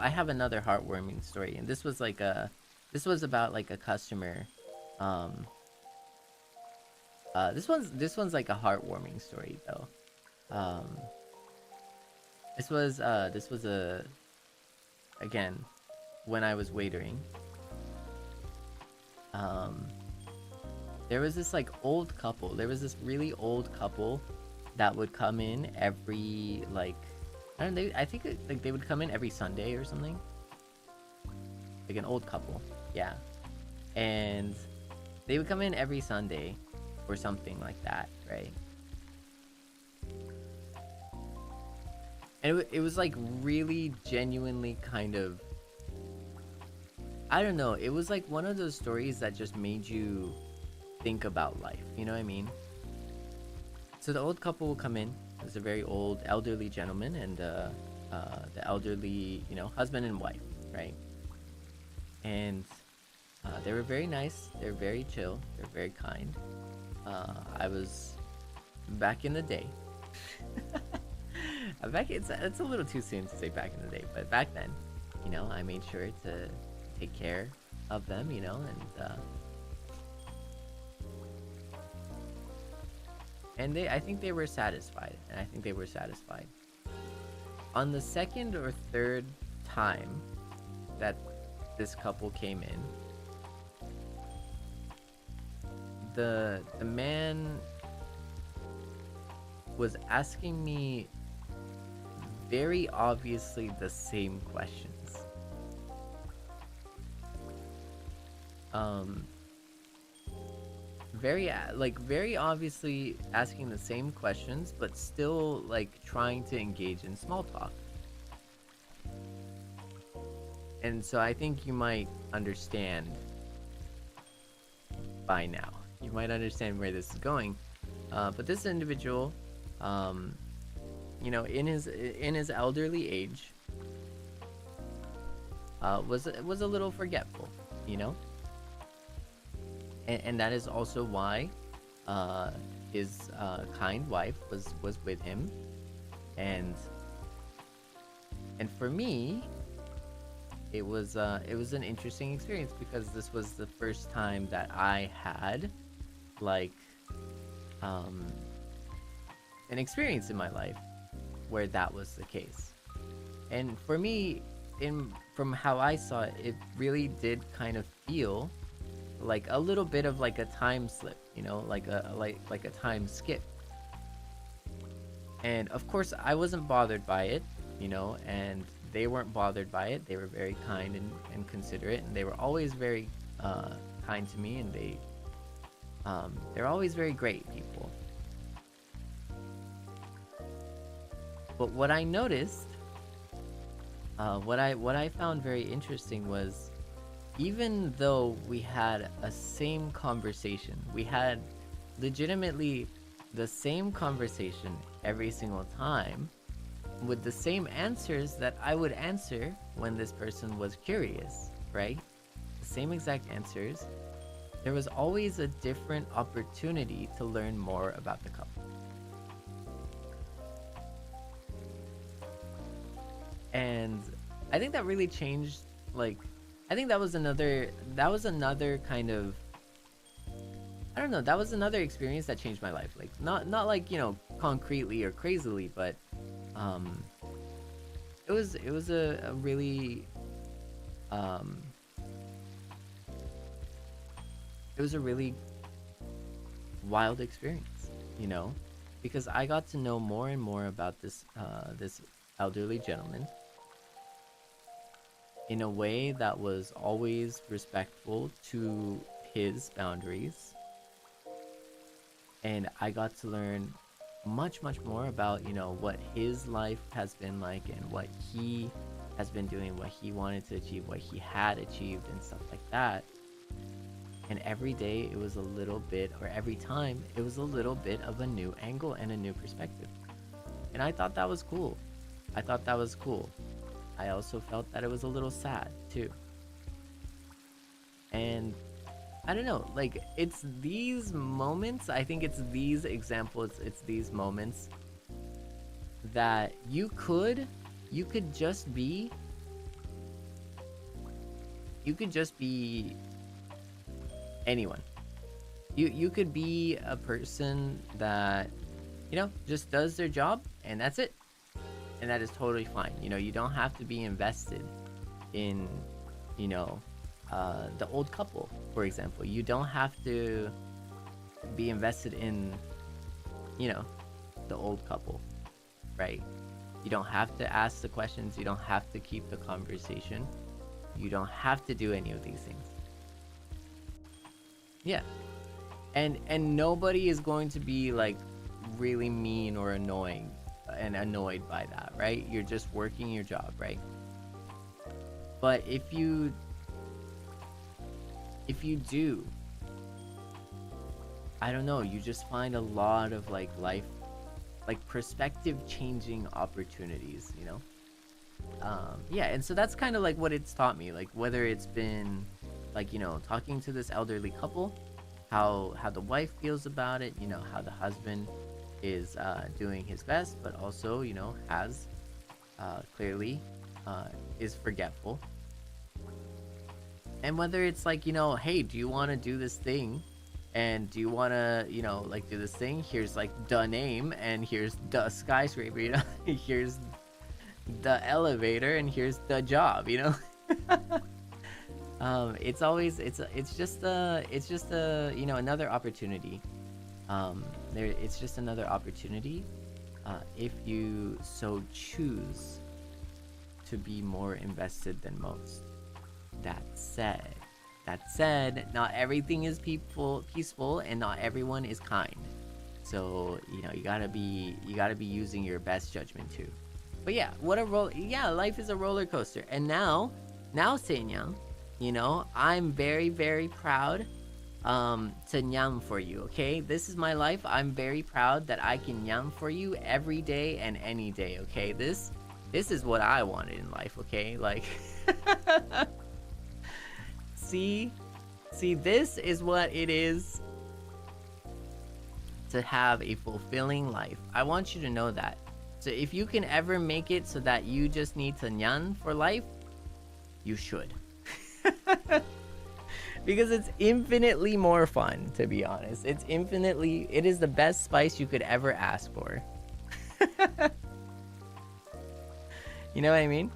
I have another heartwarming story, and this was about like a customer. Um, this one's like a heartwarming story though. Um, this was a again when I was waitering. Um, there was this like old couple. There was this really old couple that would come in every like I don't know. I think like they would come in every Sunday or something. Like an old couple, yeah. And they would come in every Sunday or something like that, right? And it was like really genuinely kind of, I don't know, it was like one of those stories that just made you think about life, you know what I mean? So the old couple will come in. It was a very old elderly gentleman and the elderly, you know, husband and wife, right? And they were very nice. They're very chill. They're very kind. I was back in the day. It's a little too soon to say back in the day, but back then, you know, I made sure to take care of them, you know, and I think they were satisfied, and I think they were satisfied. On the second or third time that this couple came in, the man was asking me very obviously the same questions. Very obviously asking the same questions, but still like trying to engage in small talk. And so I think you might understand by now. You might understand where this is going. But this individual, you know, in his elderly age, was a little forgetful, you know, and that is also why his kind wife was with him, and for me, it was an interesting experience because this was the first time that I had like an experience in my life where that was the case. And for me, from how I saw it, it really did kind of feel like a little bit of like a time slip, you know, like a time skip. And of course, I wasn't bothered by it, you know, and they weren't bothered by it. They were very kind and considerate, and they were always very kind to me, and they're always very great people. But what I noticed, what I found very interesting was, even though we had a same conversation, we had legitimately the same conversation every single time, with the same answers that I would answer when this person was curious, right? The same exact answers. There was always a different opportunity to learn more about the couple. And I think that really changed, like, I think that was another kind of, I don't know, that was another experience that changed my life. Like, not like, you know, concretely or crazily, but it was a really it was a really wild experience, you know, because I got to know more and more about this elderly gentleman in a way that was always respectful to his boundaries, and I got to learn much more about, you know, what his life has been like and what he has been doing, what he wanted to achieve, what he had achieved, and stuff like that. And every day it was a little bit, or every time it was a little bit of a new angle and a new perspective. And I thought that was cool. I thought that was cool. I also felt that it was a little sad too. And I don't know, like, it's these moments, I think it's these examples, it's these moments that you could just be You could just be anyone. You could be a person that, you know, just does their job and that's it. And that is totally fine. You know, you don't have to be invested in, you know, the old couple, for example. You don't have to be invested in, you know, the old couple, right? You don't have to ask the questions. You don't have to keep the conversation. You don't have to do any of these things. Yeah. And nobody is going to be like really mean or annoying and annoyed by that, right? You're just working your job, right? But if you do, I don't know, you just find a lot of like life, like perspective changing opportunities, you know? Yeah, and so that's kind of like what it's taught me, like whether it's been like, you know, talking to this elderly couple, how the wife feels about it, you know, how the husband is doing his best, but also, you know, has clearly is forgetful. And whether it's like, you know, hey, do you want to do this thing? And do you want to, you know, like do this thing? Here's like the name, and here's the skyscraper, you know, here's the elevator, and here's the job, you know. It's always it's just a you know, another opportunity. It's just another opportunity if you so choose to be more invested than most. That said, not everything is peaceful, and not everyone is kind. So, you know, you gotta be using your best judgment too. But yeah, life is a roller coaster. And now Seichan, you know, I'm very, very proud to nyam for you, okay? This is my life. I'm very proud that I can nyam for you every day and any day, okay? This is what I wanted in life, okay? Like see, this is what it is to have a fulfilling life. I want you to know that. So if you can ever make it so that you just need to nyan for life, you should. Because it's infinitely more fun, to be honest. It is the best spice you could ever ask for. You know what I mean?